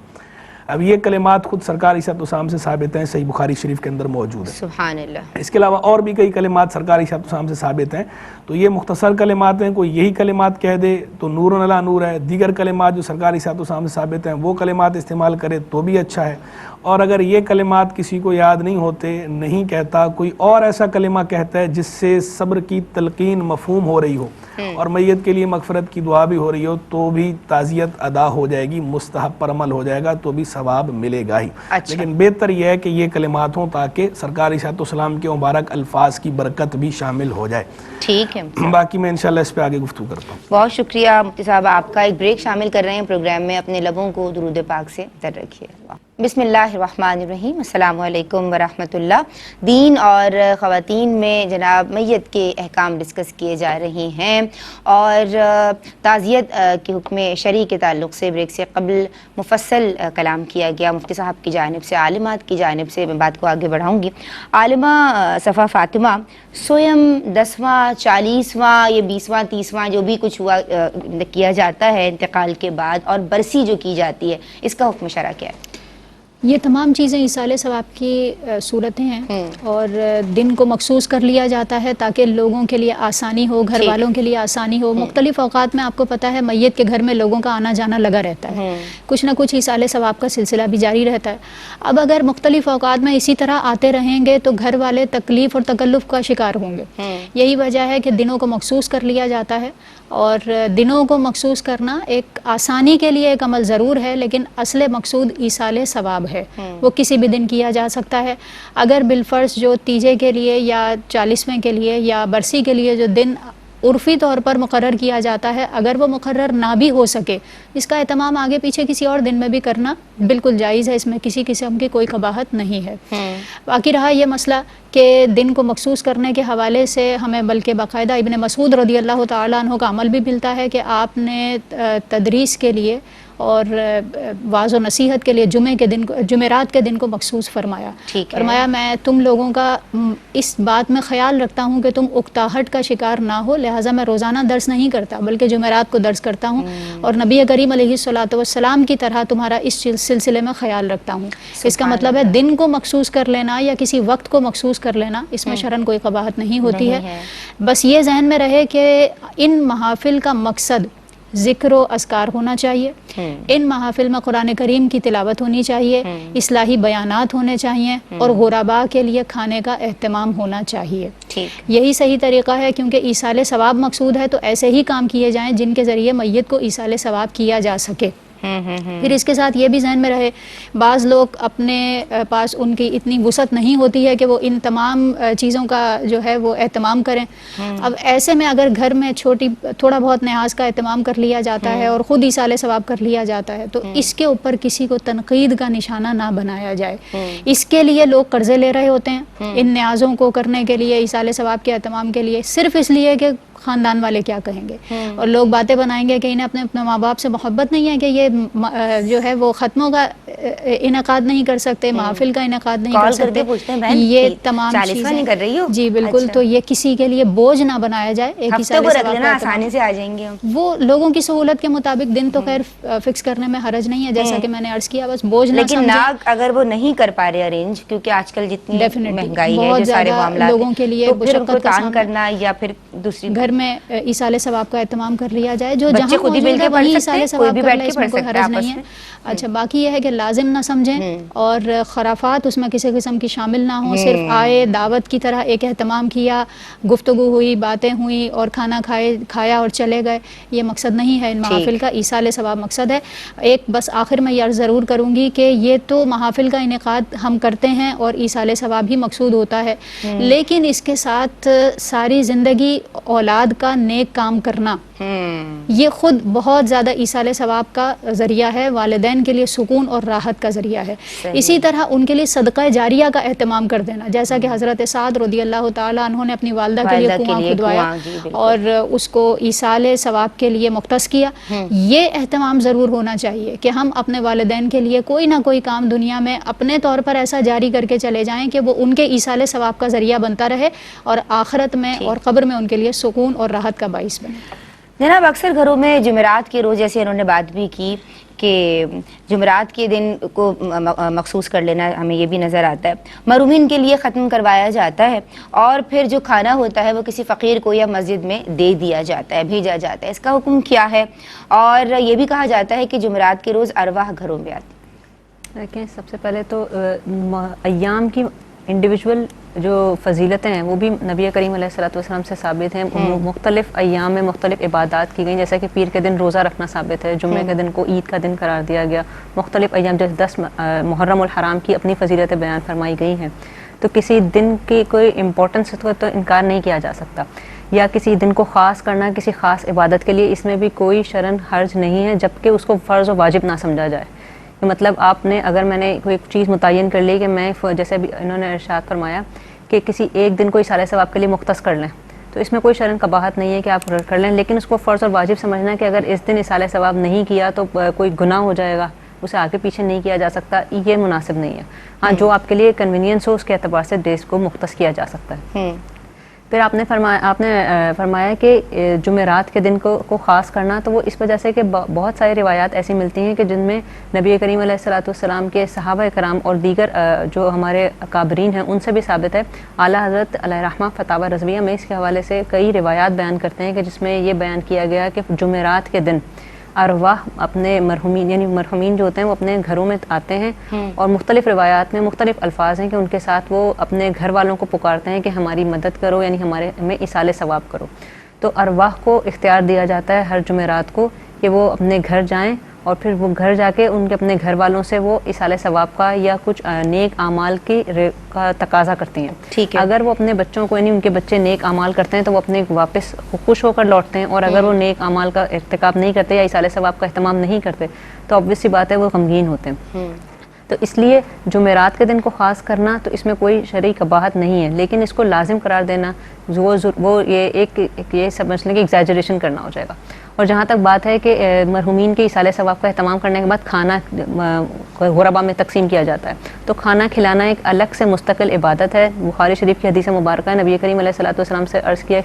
اب یہ کلمات خود سرکار عیسیٰ والسلام سے ثابت ہیں، صحیح بخاری شریف کے اندر موجود ہے۔ سبحان اللہ۔ اس کے علاوہ اور بھی کئی کلمات سرکار عیسیٰ والسلام سے ثابت ہیں، تو یہ مختصر کلمات ہیں، کوئی یہی کلمات کہہ دے تو نور علی نور ہے، دیگر کلمات جو سرکار عیسیٰ والسلام سے ثابت ہیں وہ کلمات استعمال کرے تو بھی اچھا ہے۔ اور اگر یہ کلمات کسی کو یاد نہیں ہوتے، نہیں کہتا، کوئی اور ایسا کلمہ کہتا ہے جس سے صبر کی تلقین مفہوم ہو رہی ہو اور میت کے لیے مغفرت کی دعا بھی ہو رہی ہو، تو بھی تعزیت ادا ہو جائے گی، مستحب پر عمل ہو جائے گا، تو بھی ثواب ملے گا ہی۔ لیکن بہتر یہ ہے کہ یہ کلمات ہوں تاکہ سرکار عیسیٰ والسلام کے مبارک الفاظ کی برکت بھی شامل ہو جائے۔ ٹھیک ہے، باقی میں انشاءاللہ اس پہ آگے گفتگو کرتا ہوں۔ بہت شکریہ مفتی صاحب، آپ کا ایک بریک شامل کر رہے ہیں پروگرام میں، اپنے لبوں کو درود پاک سے تر رکھیے۔ بسم اللہ الرحمن الرحیم، السلام علیکم ورحمۃ اللہ۔ دین اور خواتین میں جناب میت کے احکام ڈسکس کیے جا رہے ہیں، اور تعزیت کے حکم شرعی کے تعلق سے بریک سے قبل مفصل کلام کیا گیا مفتی صاحب کی جانب سے، عالمات کی جانب سے۔ میں بات کو آگے بڑھاؤں گی۔ عالمہ صفا فاطمہ، سویم 10واں 40واں یا 20واں 30واں جو بھی کچھ ہوا کیا جاتا ہے انتقال کے بعد، اور برسی جو کی جاتی ہے، اس کا حکم شرع کیا ہے؟ یہ تمام چیزیں ایصال ثواب کی صورتیں ہیں، اور دن کو مخصوص کر لیا جاتا ہے تاکہ لوگوں کے لیے آسانی ہو، گھر والوں کے لیے آسانی ہو۔ مختلف اوقات میں آپ کو پتہ ہے میت کے گھر میں لوگوں کا آنا جانا لگا رہتا ہے، کچھ نہ کچھ ایصال ثواب کا سلسلہ بھی جاری رہتا ہے۔ اب اگر مختلف اوقات میں اسی طرح آتے رہیں گے تو گھر والے تکلیف اور تکلف کا شکار ہوں گے۔ یہی وجہ ہے کہ دنوں کو مخصوص کر لیا جاتا ہے، اور دنوں کو مخصوص کرنا ایک آسانی کے لیے ایک عمل ضرور ہے، لیکن اصل مقصود ایصال ثواب ہے۔ وہ کسی بھی دن کیا جا سکتا ہے۔ اگر بالفرض جو تیجے کے لیے یا 40ویں کے لیے یا برسی کے لیے جو دن عرفی طور پر مقرر کیا جاتا ہے، اگر وہ مقرر نہ بھی ہو سکے، اس کا اہتمام آگے پیچھے کسی اور دن میں بھی کرنا بالکل جائز ہے، اس میں کسی قسم کی کوئی قباحت نہیں ہے۔ باقی رہا یہ مسئلہ کہ دن کو مخصوص کرنے کے حوالے سے ہمیں بلکہ باقاعدہ ابن مسعود رضی اللہ تعالیٰ عنہ کا عمل بھی ملتا ہے کہ آپ نے تدریس کے لیے اور واعظ و نصیحت کے لیے جمعرات کے دن کو مخصوص فرمایا۔ فرمایا میں تم لوگوں کا اس بات میں خیال رکھتا ہوں کہ تم اکتاہٹ کا شکار نہ ہو، لہٰذا میں روزانہ درس نہیں کرتا بلکہ جمعرات کو درس کرتا ہوں، اور نبی کریم علیہ الصلوۃ والسلام کی طرح تمہارا اس سلسلے میں خیال رکھتا ہوں۔ اس کا مطلب ہے دن کو مخصوص کر لینا یا کسی وقت کو مخصوص کر لینا، اس میں شرعاً کوئی قباحت نہیں ہوتی ہے۔ بس یہ ذہن میں رہے کہ ان محافل کا مقصد ذکر و اذکار ہونا چاہیے، ان محافل میں قرآن کریم کی تلاوت ہونی چاہیے، اصلاحی بیانات ہونے چاہیے، اور غرباء کے لیے کھانے کا اہتمام ہونا چاہیے۔ یہی صحیح طریقہ ہے، کیونکہ ایصال ثواب مقصود ہے تو ایسے ہی کام کیے جائیں جن کے ذریعے میت کو ایصال ثواب کیا جا سکے۔ پھر اس کے ساتھ یہ بھی ذہن میں رہے، بعض لوگ اپنے پاس ان کی اتنی وسعت نہیں ہوتی ہے کہ وہ ان تمام چیزوں کا جو ہے وہ اہتمام کریں۔ اب ایسے میں اگر گھر میں تھوڑا بہت نیاز کا اہتمام کر لیا جاتا ہے اور خود ایصال ثواب کر لیا جاتا ہے تو اس کے اوپر کسی کو تنقید کا نشانہ نہ بنایا جائے۔ اس کے لیے لوگ قرضے لے رہے ہوتے ہیں ان نیازوں کو کرنے کے لیے، ایصال ثواب کے اہتمام کے لیے، صرف اس لیے کہ خاندان والے کیا کہیں گے، اور لوگ باتیں بنائیں گے کہ انہیں اپنے ماں باپ سے محبت نہیں ہے کہ یہ جو ہے وہ ختموں کا انعقاد نہیں کر سکتے، محافل کا انعقاد نہیں کر سکتے، یہ تمام چیزیں جی بالکل، تو یہ کسی کے لیے بوجھ نہ بنایا جائے۔ ایک آسانی سے آ جائیں گے وہ لوگوں کی سہولت کے مطابق دن تو خیر فکس کرنے میں حرج نہیں ہے، جیسا کہ میں نے عرض کیا، بس بوجھ نہ سمجھیں۔ لیکن ناگ اگر وہ نہیں کر پا رہے ارینج، کیونکہ آج کل جتنی مہنگائی ہے، جو سارے معاملات لوگوں کے لیے مشقت کا سامنا کرنا، یا پھر دوسری گھر میں ایصال ثواب کا اہتمام کر لیا جائے، جو جہاں موجود ہے وہیں ایصال ثواب کر لے، اس میں کوئی حرج نہیں ہے۔ اچھا، باقی یہ ہے کہ لازم نہ سمجھیں اور خرافات اس میں کسی قسم کی شامل نہ ہوں، صرف آئے دعوت کی طرح ایک اہتمام کیا، گفتگو ہوئی، باتیں ہوئیں اور کھانا کھایا اور چلے گئے، یہ مقصد نہیں ہے ان محافل کا۔ ایصال ثواب مقصد ہے۔ ایک بس آخر میں یہ عرض ضرور کروں گی کہ یہ تو محافل کا انعقاد ہم کرتے ہیں اور ایصال ثواب ہی مقصود ہوتا ہے، لیکن اس کے ساتھ ساری زندگی اولاد کا نیک کام کرنا یہ خود بہت زیادہ ایصال ثواب کا ذریعہ ہے، والدین کے لیے سکون اور راحت کا ذریعہ ہے۔ اسی طرح ان کے لیے صدقہ جاریہ کا اہتمام کر دینا، جیسا کہ حضرت سعد رضی اللہ تعالیٰ عنہ نے اپنی والدہ کے لیے کنواں کھدوایا اور اس کو ایصال ثواب کے لیے مختص کیا، یہ اہتمام ضرور ہونا چاہیے کہ ہم اپنے والدین کے لیے کوئی نہ کوئی کام دنیا میں اپنے طور پر ایسا جاری کر کے چلے جائیں کہ وہ ان کے ایصال ثواب کا ذریعہ بنتا رہے اور آخرت میں اور قبر میں ان کے لیے سکون اور راحت کا باعث بنے۔ جناب، اکثر گھروں میں جمعرات کے روز، جیسے انہوں نے بات بھی کی کہ جمعرات کے دن کو مخصوص کر لینا، ہمیں یہ بھی نظر آتا ہے، محرومین کے لیے ختم کروایا جاتا ہے اور پھر جو کھانا ہوتا ہے وہ کسی فقیر کو یا مسجد میں دے دیا جاتا ہے، بھیجا جاتا ہے، اس کا حکم کیا ہے؟ اور یہ بھی کہا جاتا ہے کہ جمعرات کے روز ارواح گھروں میں آتی ہے۔ دیکھیں، سب سے پہلے تو ایام کی انڈیویجول جو فضیلتیں ہیں وہ بھی نبی کریم علیہ الصلوۃ والسلام سے ثابت ہیں۔ مختلف ایام میں مختلف عبادات کی گئیں، جیسا کہ پیر کے دن روزہ رکھنا ثابت ہے، جمعے کے دن کو عید کا دن قرار دیا گیا، مختلف ایام جیسے 10 محرم الحرام کی اپنی فضیلتیں بیان فرمائی گئی ہیں۔ تو کسی دن کی کوئی امپورٹنس کو تو انکار نہیں کیا جا سکتا، یا کسی دن کو خاص کرنا کسی خاص عبادت کے لیے، اس میں بھی کوئی شرعاً حرج نہیں ہے، جبکہ اس کو فرض و واجب نہ سمجھا جائے۔ مطلب آپ نے اگر میں نے کوئی چیز متعین کر لی کہ میں جیسے بھی انہوں نے ارشاد فرمایا کہ کسی ایک دن کو ایصال ثواب کے لیے مختص کر لیں، تو اس میں کوئی شرعاً قباحت نہیں ہے کہ آپ کر لیں، لیکن اس کو فرض اور واجب سمجھنا ہے کہ اگر اس دن ایصال ثواب نہیں کیا تو کوئی گناہ ہو جائے گا، اسے آگے پیچھے نہیں کیا جا سکتا، یہ مناسب نہیں ہے۔ ہاں، جو آپ کے لیے کنوینئنس ہو اس کے اعتبار سے ڈیز کو مختص کیا جا سکتا ہے۔ پھر آپ نے فرمایا کہ جمعرات کے دن کو خاص کرنا، تو وہ اس وجہ سے کہ بہت ساری روایات ایسی ملتی ہیں کہ جن میں نبی کریم علیہ الصلوۃ والسلام کے صحابہ کرام اور دیگر جو ہمارے اکابرین ہیں ان سے بھی ثابت ہے. اعلیٰ حضرت علیہ رحمہ فتاوی رضویہ میں اس کے حوالے سے کئی روایات بیان کرتے ہیں کہ جس میں یہ بیان کیا گیا کہ جمعرات کے دن ارواح اپنے مرحومین، یعنی مرحومین جو ہوتے ہیں وہ اپنے گھروں میں آتے ہیں، اور مختلف روایات میں مختلف الفاظ ہیں کہ ان کے ساتھ وہ اپنے گھر والوں کو پکارتے ہیں کہ ہماری مدد کرو، یعنی ہمیں ایصال ثواب کرو. تو ارواح کو اختیار دیا جاتا ہے ہر جمعرات کو کہ وہ اپنے گھر جائیں، اور پھر وہ گھر جا کے ان کے اپنے گھر والوں سے وہ ایصال ثواب کا یا کچھ نیک اعمال کا تقاضا کرتی ہیں. ٹھیک ہے. اگر وہ اپنے بچوں کو، یعنی ان کے بچے نیک اعمال کرتے ہیں تو وہ اپنے واپس خوش ہو کر لوٹتے ہیں، اور اگر وہ نیک اعمال کا ارتکاب نہیں کرتے یا ایصال ثواب کا اہتمام نہیں کرتے تو obvious سی بات ہے وہ غمگین ہوتے ہیں. تو اس لیے جمعرات کے دن کو خاص کرنا تو اس میں کوئی شرعی قباحت نہیں ہے، لیکن اس کو لازم قرار دینا وہ یہ سمجھ لیں کہ ایگزیجریشن کرنا ہو جائے گا. اور جہاں تک بات ہے کہ مرحومین کے ایصال ثواب کا اہتمام کرنے کے بعد کھانا غربا میں تقسیم کیا جاتا ہے، تو کھانا کھلانا ایک الگ سے مستقل عبادت ہے. بخاری شریف کی حدیث مبارکہ ہے، نبی کریم علیہ الصلوۃ والسلام سے عرض کیا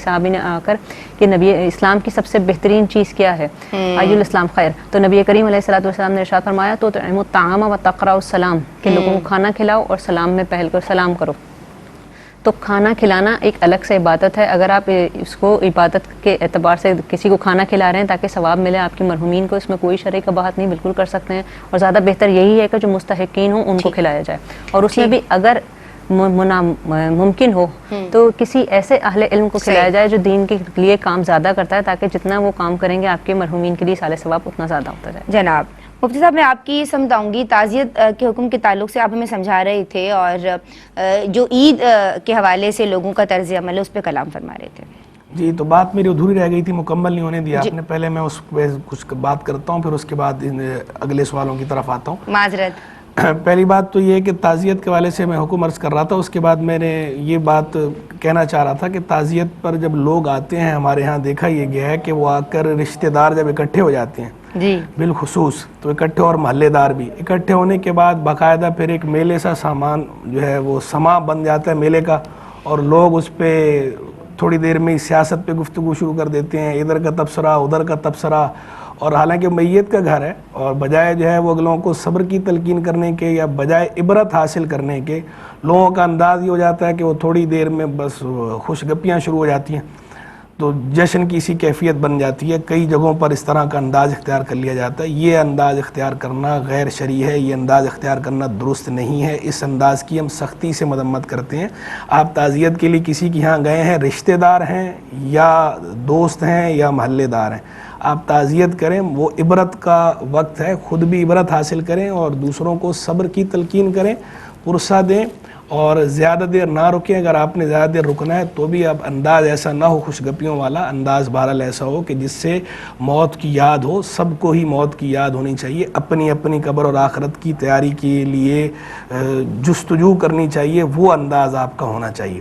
صحابی نے آ کر کہ نبی اسلام کی سب سے بہترین چیز کیا ہے، ای الاسلام خیر. تو نبی کریم علیہ الصلوۃ والسلام نے ارشاد فرمایا تو تطعم الطعام وتقرأ السلام، کہ لوگوں کو کھانا کھلاؤ اور سلام میں پہل کر سلام کرو. تو کھانا کھلانا ایک الگ سے عبادت ہے. اگر آپ اس کو عبادت کے اعتبار سے کسی کو کھانا کھلا رہے ہیں تاکہ ثواب ملے آپ کی مرحومین کو، اس میں کوئی شرعی قباحت نہیں، بالکل کر سکتے ہیں. اور زیادہ بہتر یہی ہے کہ جو مستحقین ہوں ان کو کھلایا جائے، اور اس میں بھی اگر ممکن ہو تو کسی ایسے اہل علم کو کھلایا جائے جو دین کے لیے کام زیادہ کرتا ہے، تاکہ جتنا وہ کام کریں گے آپ کے مرحومین کے لیے ایصال ثواب اتنا زیادہ ہوتا جائے. جناب مفتی صاحب، میں آپ کی سمجھاؤں گی تعزیت کے حکم کے تعلق سے. آپ ہمیں سمجھا رہے تھے اور جو عید کے حوالے سے لوگوں کا طرز عمل ہے اس پہ کلام فرما رہے تھے. جی، تو بات میری ادھوری رہ گئی تھی، مکمل نہیں ہونے دیا آپ نے. پہلے میں اس پہ کچھ بات کرتا ہوں، پھر اس کے بعد اگلے سوالوں کی طرف آتا ہوں. معذرت. پہلی بات تو یہ کہ تعزیت کے حوالے سے میں حکم عرض کر رہا تھا، اس کے بعد میں نے یہ بات کہنا چاہ رہا تھا کہ تعزیت پر جب لوگ آتے ہیں، ہمارے ہاں دیکھا یہ گیا ہے کہ وہ آ کر رشتہ دار جب اکٹھے ہو جاتے ہیں جی بالخصوص، تو اکٹھے، اور محلے دار بھی اکٹھے ہونے کے بعد باقاعدہ پھر ایک میلے سا سامان جو ہے وہ سما بن جاتا ہے میلے کا، اور لوگ اس پہ تھوڑی دیر میں سیاست پہ گفتگو شروع کر دیتے ہیں، ادھر کا تبصرہ ادھر کا تبصرہ. اور حالانکہ میت کا گھر ہے، اور بجائے جو ہے وہ اگلوں کو صبر کی تلقین کرنے کے یا بجائے عبرت حاصل کرنے کے، لوگوں کا انداز یہ ہو جاتا ہے کہ وہ تھوڑی دیر میں بس خوش گپیاں شروع ہو جاتی ہیں، تو جشن کی سی کیفیت بن جاتی ہے. کئی جگہوں پر اس طرح کا انداز اختیار کر لیا جاتا ہے. یہ انداز اختیار کرنا غیر شرعی ہے، یہ انداز اختیار کرنا درست نہیں ہے. اس انداز کی ہم سختی سے مذمت کرتے ہیں. آپ تعزیت کے لیے کسی کے یہاں گئے ہیں، رشتہ دار ہیں یا دوست ہیں یا محلے دار ہیں، آپ تعزیت کریں. وہ عبرت کا وقت ہے، خود بھی عبرت حاصل کریں اور دوسروں کو صبر کی تلقین کریں، پرسہ دیں، اور زیادہ دیر نہ رکیں. اگر آپ نے زیادہ دیر رکنا ہے تو بھی اب انداز ایسا نہ ہو خوش گپیوں والا، انداز بہرحال ایسا ہو کہ جس سے موت کی یاد ہو. سب کو ہی موت کی یاد ہونی چاہیے، اپنی اپنی قبر اور آخرت کی تیاری کے لیے جستجو کرنی چاہیے. وہ انداز آپ کا ہونا چاہیے.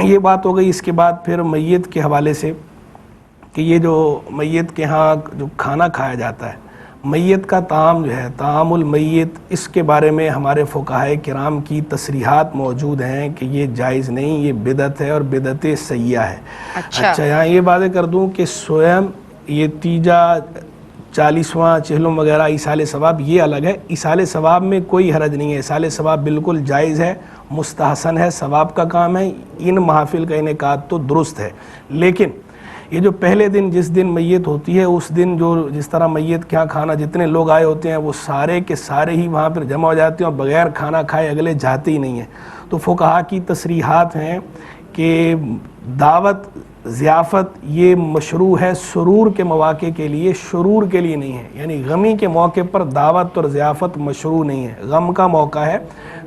یہ بات ہو گئی. اس کے بعد پھر میت کے حوالے سے کہ یہ جو میت کے ہاں جو کھانا کھایا جاتا ہے، میت کا طعام جو ہے، طعام المیت، اس کے بارے میں ہمارے فقہائے کرام کی تصریحات موجود ہیں کہ یہ جائز نہیں، یہ بدعت ہے اور بدعت سیئہ ہے. اچھا یہاں یہ باتیں کر دوں کہ سوئم یہ تیجا 40واں چہلم وغیرہ ایصال ثواب یہ الگ ہے. ایصال ثواب میں کوئی حرج نہیں ہے، ایصال ثواب بالکل جائز ہے، مستحسن ہے، ثواب کا کام ہے. ان محافل کا انعقاد تو درست ہے، لیکن یہ جو پہلے دن جس دن میت ہوتی ہے، اس دن جو جس طرح میت کے یہاں کھانا، جتنے لوگ آئے ہوتے ہیں وہ سارے کے سارے ہی وہاں پر جمع ہو جاتے ہیں اور بغیر کھانا کھائے اگلے جاتے ہی نہیں ہیں. تو فقہا کی تصریحات ہیں کہ دعوت ضیافت یہ مشروع ہے سرور کے مواقع کے لیے، شرور کے لیے نہیں ہے. یعنی غمی کے موقع پر دعوت اور ضیافت مشروع نہیں ہے. غم کا موقع ہے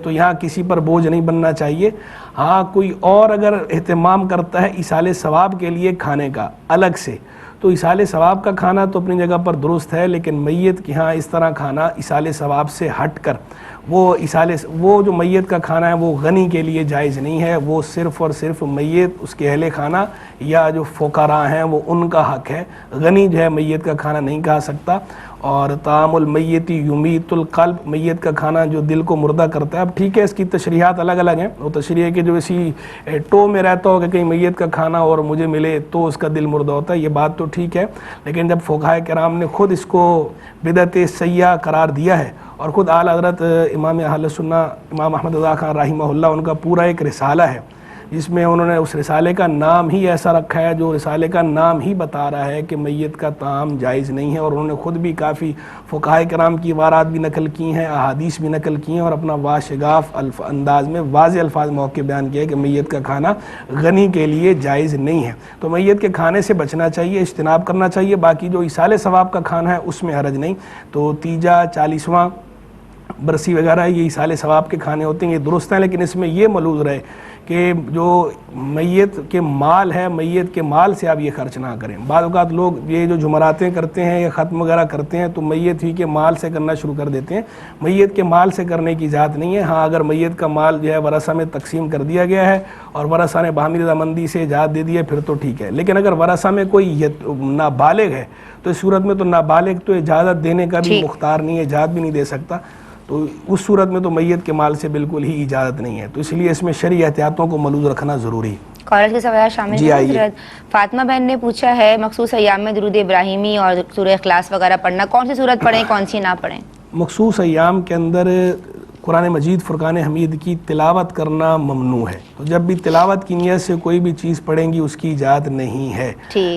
تو یہاں کسی پر بوجھ نہیں بننا چاہیے. ہاں کوئی اور اگر اہتمام کرتا ہے ایصال ثواب کے لیے کھانے کا الگ سے، تو ایصال ثواب کا کھانا تو اپنی جگہ پر درست ہے، لیکن میت کے ہاں اس طرح کھانا ایصال ثواب سے ہٹ کر وہ جو میت کا کھانا ہے وہ غنی کے لیے جائز نہیں ہے، وہ صرف اور صرف میت، اس کے اہل خانہ یا جو فقراء ہیں وہ ان کا حق ہے. غنی جو ہے میت کا کھانا نہیں کھا سکتا. اور طعام المیت یمیت القلب، میت کا کھانا جو دل کو مردہ کرتا ہے. اب ٹھیک ہے اس کی تشریحات الگ الگ ہیں. وہ تشریح ہے کہ جو اسی ٹو میں رہتا ہو کہ کہیں میت کا کھانا اور مجھے ملے تو اس کا دل مردہ ہوتا ہے، یہ بات تو ٹھیک ہے. لیکن جب فقہاء کرام نے خود اس کو بدعت سیئہ قرار دیا ہے، اور خود اعلی حضرت امام اہل سنہ امام احمد رضا خان رحمہ اللہ، ان کا پورا ایک رسالہ ہے جس میں انہوں نے اس رسالے کا نام ہی ایسا رکھا ہے جو رسالے کا نام ہی بتا رہا ہے کہ میت کا طعام جائز نہیں ہے. اور انہوں نے خود بھی کافی فقہاء کرام کی عبارات بھی نقل کی ہیں، احادیث بھی نقل کی ہیں، اور اپنا واشگاف انداز میں واضح الفاظ موقع بیان کیا ہے کہ میت کا کھانا غنی کے لیے جائز نہیں ہے. تو میت کے کھانے سے بچنا چاہیے، اجتناب کرنا چاہیے. باقی جو ایصال ثواب کا کھانا ہے اس میں حرج نہیں. تو تیجا، 40واں، برسی وغیرہ یہ ایصال ثواب کے کھانے ہوتے ہیں، یہ درست ہیں. لیکن اس میں یہ ملحوظ رہے کہ جو میت کے مال ہے، میت کے مال سے آپ یہ خرچ نہ کریں. بعض اوقات لوگ یہ جو جمراتیں کرتے ہیں یا ختم وغیرہ کرتے ہیں تو میت ہی کے مال سے کرنا شروع کر دیتے ہیں. میت کے مال سے کرنے کی اجازت نہیں ہے. ہاں اگر میت کا مال جو ہے ورثہ میں تقسیم کر دیا گیا ہے اور ورثہ نے باہمی رضامندی سے اجازت دے دی ہے پھر تو ٹھیک ہے. لیکن اگر ورثہ میں کوئی نابالغ ہے تو اس صورت میں تو نابالغ تو اجازت دینے کا بھی مختار نہیں ہے، اجازت بھی نہیں دے سکتا. تو اس صورت میں تو میت کے مال سے بالکل ہی اجازت نہیں ہے. تو اس لیے اس میں شرعی احتیاطوں کو ملحوظ رکھنا ضروری ہے. کالر کے سوال شامل جی ہیں. حضرت فاطمہ بہن نے پوچھا ہے مخصوص ایام میں درود ابراہیمی اور سورہ اخلاص وغیرہ پڑھنا، کون سی سورت پڑھیں کون سی نہ پڑھیں؟ مخصوص ایام کے اندر قرآن مجید فرقان حمید کی تلاوت کرنا ممنوع ہے. تو جب بھی تلاوت کی نیت سے کوئی بھی چیز پڑھیں گی اس کی اجازت نہیں ہے.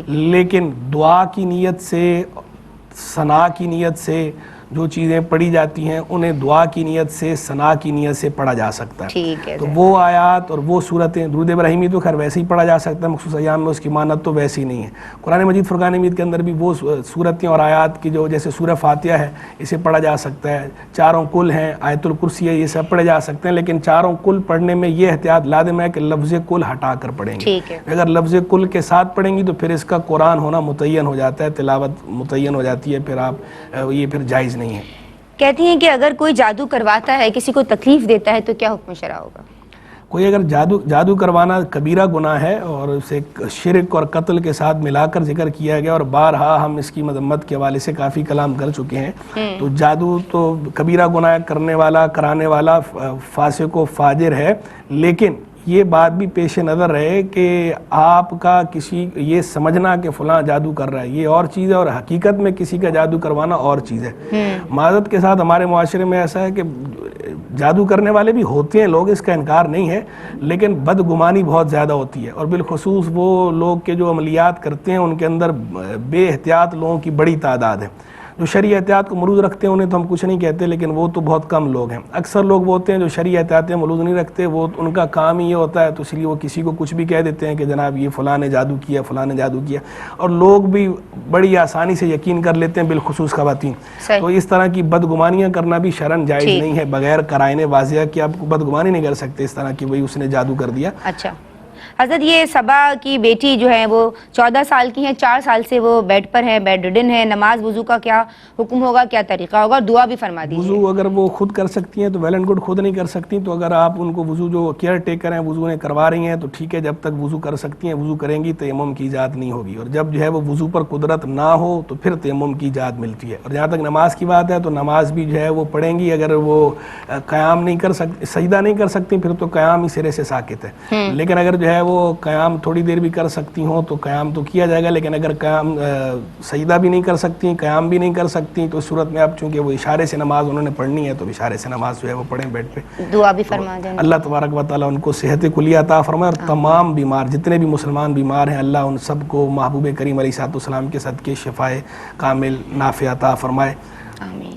لیکن دعا کی نیت سے، ثنا کی نیت سے جو چیزیں پڑھی جاتی ہیں انہیں دعا کی نیت سے، ثنا کی نیت سے پڑھا جا سکتا ہے. تو وہ آیات اور وہ صورتیں، درود ابراہیمی تو خیر ویسے ہی پڑھا جا سکتا ہے مخصوص ایام میں، اس کی مانت تو ویسی نہیں ہے. قرآن مجید فرقان حمید کے اندر بھی وہ صورتیں اور آیات کی جو جیسے سورہ فاتحہ ہے اسے پڑھا جا سکتا ہے. چاروں کل ہیں، آیت الکرسی ہے، یہ سب پڑھے جا سکتے ہیں. لیکن چاروں کل پڑھنے میں یہ احتیاط لازم ہے کہ لفظ کل ہٹا کر پڑھیں گے. اگر لفظ کل کے ساتھ پڑھیں گی تو پھر اس کا قرآن ہونا متعین ہو جاتا ہے، تلاوت متعین ہو جاتی ہے، پھر آپ یہ پھر جائز نہیں ہے. کہتی ہیں کہ اگر کوئی جادو کرواتا ہے، کسی کو تکلیف دیتا ہے تو کیا حکم شرع ہوگا؟ کوئی اگر جادو کروانا کبیرہ گناہ ہے اور اسے شرک اور قتل کے ساتھ ملا کر ذکر کیا گیا، اور بارہا ہم اس کی مذمت کے حوالے سے کافی کلام کر چکے ہیں. تو جادو تو کبیرہ گناہ کرنے والا، کرانے والا فاسق و فاجر ہے. لیکن یہ بات بھی پیش نظر رہے کہ آپ کا کسی یہ سمجھنا کہ فلاں جادو کر رہا ہے یہ اور چیز ہے، اور حقیقت میں کسی کا جادو کروانا اور چیز ہے. معذرت کے ساتھ ہمارے معاشرے میں ایسا ہے کہ جادو کرنے والے بھی ہوتے ہیں لوگ، اس کا انکار نہیں ہے، لیکن بدگمانی بہت زیادہ ہوتی ہے. اور بالخصوص وہ لوگ کے جو عملیات کرتے ہیں ان کے اندر بے احتیاط لوگوں کی بڑی تعداد ہے. جو شرعی احتیاط کو ملحوظ رکھتے ہیں انہیں تو ہم کچھ نہیں کہتے، لیکن وہ تو بہت کم لوگ ہیں. اکثر لوگ وہ ہوتے ہیں جو شرعی احتیاطیں ملحوظ نہیں رکھتے، وہ ان کا کام ہی یہ ہوتا ہے، تو اس لیے وہ کسی کو کچھ بھی کہہ دیتے ہیں کہ جناب یہ فلاں نے جادو کیا، فلاں نے جادو کیا، اور لوگ بھی بڑی آسانی سے یقین کر لیتے ہیں، بالخصوص خواتین. تو اس طرح کی بدگمانیاں کرنا بھی شرعاً جائز نہیں ہے، بغیر قرائن واضح کہ آپ بدگمانی نہیں کر سکتے اس طرح کی وہی اس نے جادو کر دیا. اچھا حضرت، یہ صبا کی بیٹی جو ہے وہ 14 سال کی ہیں، 4 سال سے وہ بیڈ پر ہیں، بیڈ ریڈن ہیں، نماز وضو کا کیا حکم ہوگا، کیا طریقہ ہوگا، اور دعا بھی فرما دیجیے. وضو اگر وہ خود کر سکتی ہیں تو ویل اینڈ گڈ، خود نہیں کر سکتی تو اگر آپ ان کو وضو جو کیئر ٹیکر ہیں وضو نے کروا رہی ہیں تو ٹھیک ہے، جب تک وضو کر سکتی ہیں وضو کریں گی، تیمم کی اجازت نہیں ہوگی. اور جب جو ہے وہ وضو پر قدرت نہ ہو تو پھر تیمم کی اجازت ملتی ہے. اور جہاں تک نماز کی بات ہے تو نماز بھی جو ہے وہ پڑھیں گی. اگر وہ قیام نہیں کر سکتی، سجدہ نہیں کر سکتی، پھر تو قیام ہی سرے سے ساکت ہے. لیکن اگر جو ہے وہ قیام تھوڑی دیر بھی کر سکتی ہوں تو قیام تو کیا جائے گا. لیکن اگر قیام سجدہ بھی نہیں کر سکتی، قیام بھی نہیں کر سکتی، تو اس صورت میں اب چونکہ وہ اشارے سے نماز انہوں نے پڑھنی ہے تو اشارے سے نماز جو ہے وہ پڑھیں بیڈ پہ. دعا بھی فرما دیں. اللہ تبارک و تعالیٰ ان کو صحت کلیہ عطا فرمائے، اور تمام بیمار جتنے بھی مسلمان بیمار ہیں اللہ ان سب کو محبوب کریم علیہ السلام کے صدقے شفائے کامل نافع عطا فرمائے.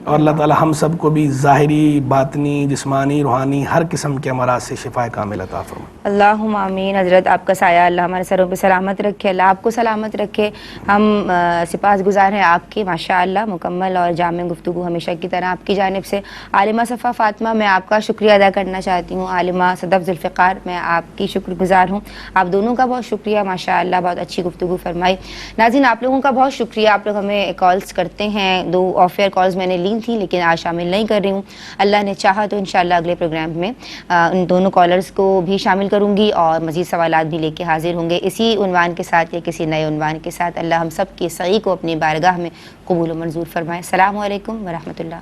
اور اللہ تعالی ہم سب کو بھی ظاہری، باطنی، جسمانی، روحانی ہر قسم کے امراض سے شفا کامل عطا فرمائے. اللہم آمین. حضرت آپ کا سایہ اللہ ہمارے سروں پہ سلامت رکھے، اللہ آپ کو سلامت رکھے. ہم سپاس گزار ہیں آپ کی ماشاءاللہ مکمل اور جامع گفتگو ہمیشہ کی طرح آپ کی جانب سے. عالمہ صفا فاطمہ میں آپ کا شکریہ ادا کرنا چاہتی ہوں. عالمہ صدف ذوالفقار میں آپ کی شکر گزار ہوں. آپ دونوں کا بہت شکریہ، ماشاءاللہ بہت اچھی گفتگو فرمائی. ناظرین آپ لوگوں کا بہت شکریہ، آپ لوگ ہمیں کالز کرتے ہیں، 2 آف ایئر کالز کالز میں نے لی تھیں لیکن آج شامل نہیں کر رہی ہوں. اللہ نے چاہا تو انشاءاللہ اگلے پروگرام میں ان دونوں کالرز کو بھی شامل کروں گی اور مزید سوالات بھی لے کے حاضر ہوں گے اسی عنوان کے ساتھ یا کسی نئے عنوان کے ساتھ. اللہ ہم سب کی سعی کو اپنی بارگاہ میں قبول و منظور فرمائے. السلام علیکم ورحمۃ اللہ.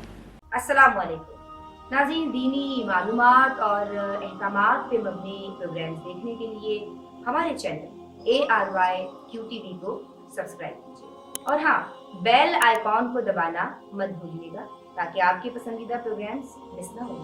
السلام علیکم ناظرین. دینی معلومات اور احکامات پہ مبنی پروگرامز دیکھنے کے لیے ہمارے چینل ARYQTV کو سبسکرائب کیجیے اور ہاں بیل آئیکن کو دبانا مت بھولیے گا تاکہ آپ کے پسندیدہ پروگرامز مس نہ ہوں.